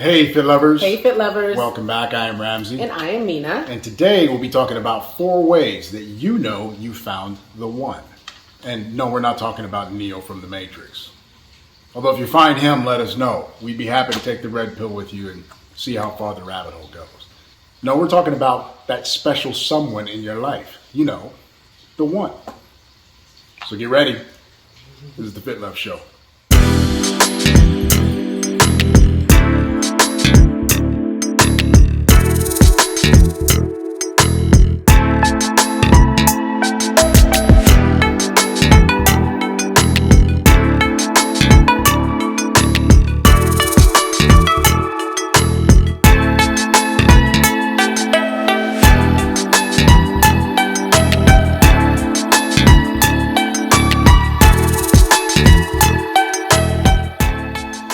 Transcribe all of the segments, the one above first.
Hey FitLovers. Hey FitLovers. Welcome back. I am Ramsey. And I am Mina. And today we'll be talking about 4 ways that you know you found the one. And no, we're not talking about Neo from the Matrix. Although if you find him, let us know. We'd be happy to take the red pill with you and see how far the rabbit hole goes. No, we're talking about that special someone in your life. You know, the one. So get ready. This is the FitLove Show.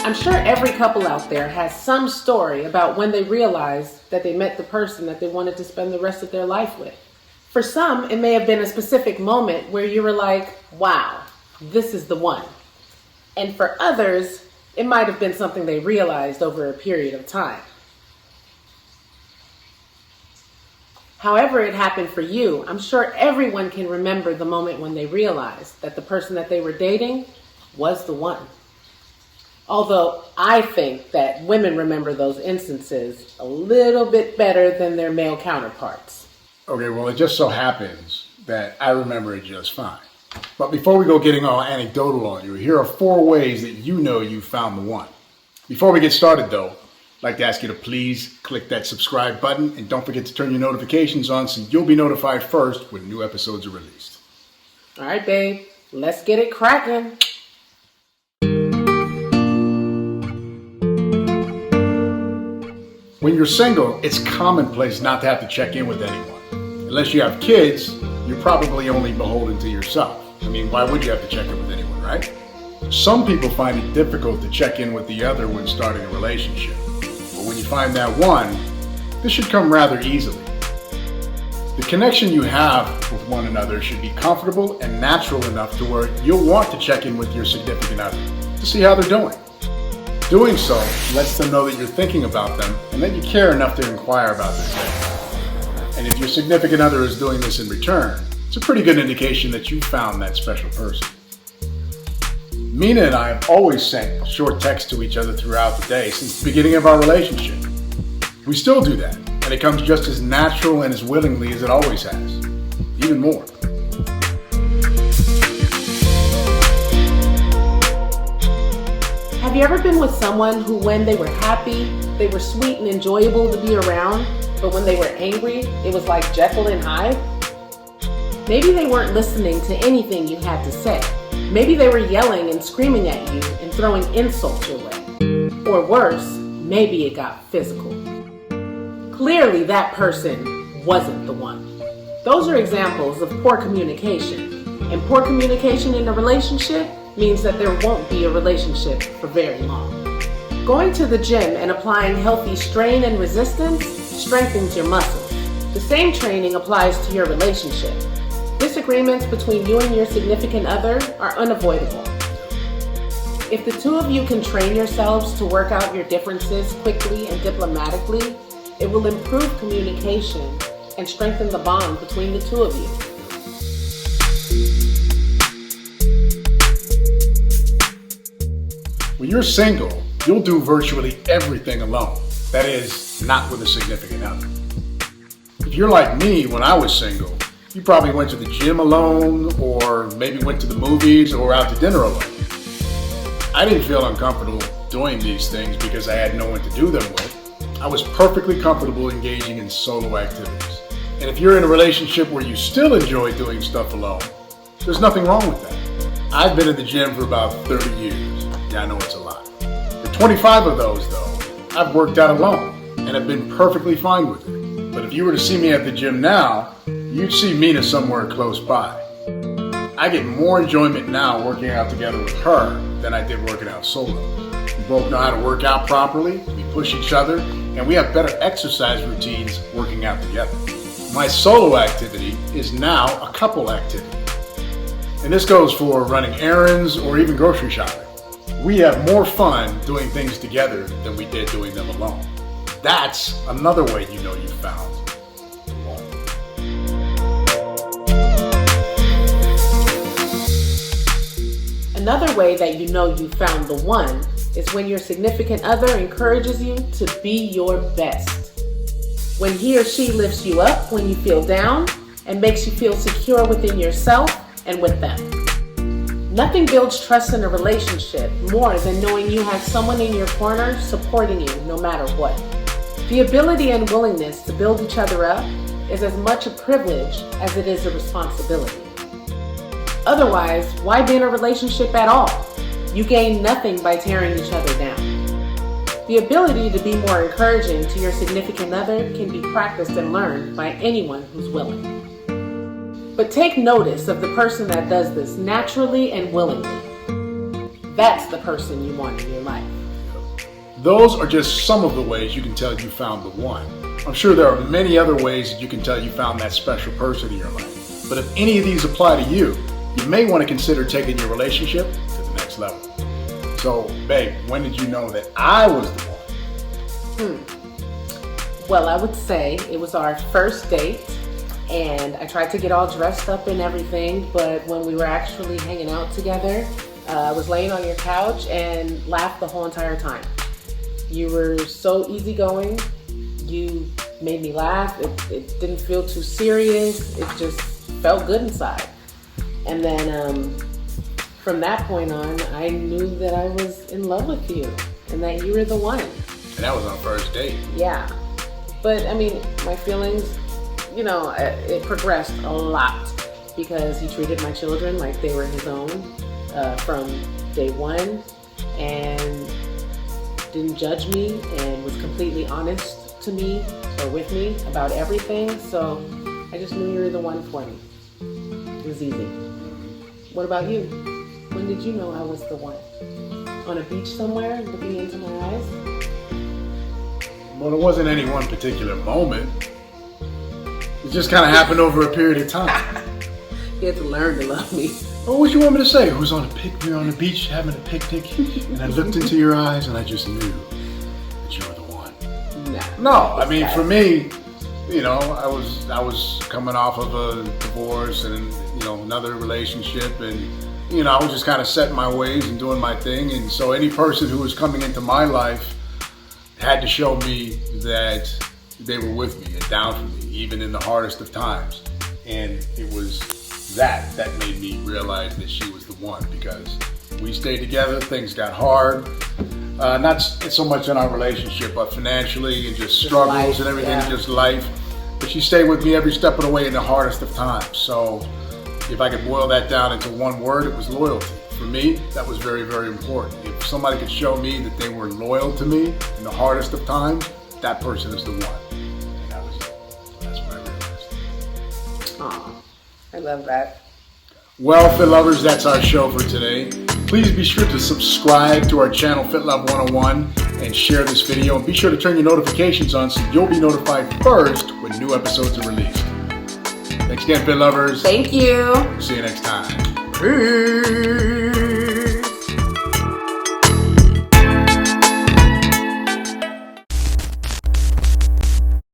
I'm sure every couple out there has some story about when they realized that they met the person that they wanted to spend the rest of their life with. For some, it may have been a specific moment where you were like, wow, this is the one. And for others, it might have been something they realized over a period of time. However it happened for you, I'm sure everyone can remember the moment when they realized that the person that they were dating was the one. Although I think that women remember those instances a little bit better than their male counterparts. Okay, well, it just so happens that I remember it just fine. But before we go getting all anecdotal on you, here are 4 ways that you know you found the one. Before we get started, though, I'd like to ask you to please click that subscribe button and don't forget to turn your notifications on so you'll be notified first when new episodes are released. All right, babe, let's get it cracking. When you're single, it's commonplace not to have to check in with anyone. Unless you have kids, you're probably only beholden to yourself. I mean, why would you have to check in with anyone, right? Some people find it difficult to check in with the other when starting a relationship. But when you find that one, this should come rather easily. The connection you have with one another should be comfortable and natural enough to where you'll want to check in with your significant other to see how they're doing. Doing so lets them know that you're thinking about them and that you care enough to inquire about their day. And if your significant other is doing this in return, it's a pretty good indication that you found that special person. Mina and I have always sent short texts to each other throughout the day since the beginning of our relationship. We still do that, and it comes just as natural and as willingly as it always has, even more. Have you ever been with someone who, when they were happy, they were sweet and enjoyable to be around, but when they were angry, it was like Jekyll and Hyde? Maybe they weren't listening to anything you had to say. Maybe they were yelling and screaming at you and throwing insults your way. Or worse, maybe it got physical. Clearly, that person wasn't the one. Those are examples of poor communication. And poor communication in a relationship means that there won't be a relationship for very long. Going to the gym and applying healthy strain and resistance strengthens your muscles. The same training applies to your relationship. Disagreements between you and your significant other are unavoidable. If the two of you can train yourselves to work out your differences quickly and diplomatically, it will improve communication and strengthen the bond between the two of you. When you're single, you'll do virtually everything alone. That is, not with a significant other. If you're like me when I was single, you probably went to the gym alone, or maybe went to the movies or out to dinner alone. I didn't feel uncomfortable doing these things because I had no one to do them with. I was perfectly comfortable engaging in solo activities. And if you're in a relationship where you still enjoy doing stuff alone, there's nothing wrong with that. I've been in the gym for about 30 years. Yeah, I know it's a lot. For 25 of those, though, I've worked out alone and have been perfectly fine with it. But if you were to see me at the gym now, you'd see Mina somewhere close by. I get more enjoyment now working out together with her than I did working out solo. We both know how to work out properly, we push each other, and we have better exercise routines working out together. My solo activity is now a couple activity. And this goes for running errands or even grocery shopping. We have more fun doing things together than we did doing them alone. That's another way you know you found the one. Another way that you know you found the one is when your significant other encourages you to be your best. When he or she lifts you up when you feel down and makes you feel secure within yourself and with them. Nothing builds trust in a relationship more than knowing you have someone in your corner supporting you no matter what. The ability and willingness to build each other up is as much a privilege as it is a responsibility. Otherwise, why be in a relationship at all? You gain nothing by tearing each other down. The ability to be more encouraging to your significant other can be practiced and learned by anyone who's willing. But take notice of the person that does this naturally and willingly. That's the person you want in your life. Those are just some of the ways you can tell you found the one. I'm sure there are many other ways that you can tell you found that special person in your life. But if any of these apply to you, you may want to consider taking your relationship to the next level. So, babe, when did you know that I was the one? Well, I would say it was our first date, and I tried to get all dressed up and everything, but when we were actually hanging out together, I was laying on your couch and laughed the whole entire time. You were so easygoing. You made me laugh. It didn't feel too serious. It just felt good inside. And then from that point on, I knew that I was in love with you and that you were the one. And that was our first date. Yeah. But I mean, my feelings, it progressed a lot because he treated my children like they were his own from day one and didn't judge me and was completely honest to me or with me about everything. So I just knew you were the one for me. It was easy. What about you? When did you know I was the one? On a beach somewhere, looking into my eyes? Well, it wasn't any one particular moment. It just kind of happened over a period of time. You had to learn to love me. Well, what you want me to say? We were on the beach having a picnic, and I looked into your eyes, and I just knew that you were the one. No, I mean, for me, I was coming off of a divorce and another relationship, and I was just kind of setting my ways and doing my thing, and so any person who was coming into my life had to show me that they were with me and down for me, even in the hardest of times. And it was that made me realize that she was the one, because we stayed together, things got hard. Not so much in our relationship, but financially and just struggles life, and everything, just life. But she stayed with me every step of the way in the hardest of times. So if I could boil that down into one word, it was loyalty. For me, that was very, very important. If somebody could show me that they were loyal to me in the hardest of times, that person is the one. And that's what I realized. Aw, I love that. Well, FitLovers, that's our show for today. Please be sure to subscribe to our channel, FitLove 101, and share this video. And be sure to turn your notifications on so you'll be notified first when new episodes are released. Thanks again, FitLovers. Thank you. See you next time. Peace.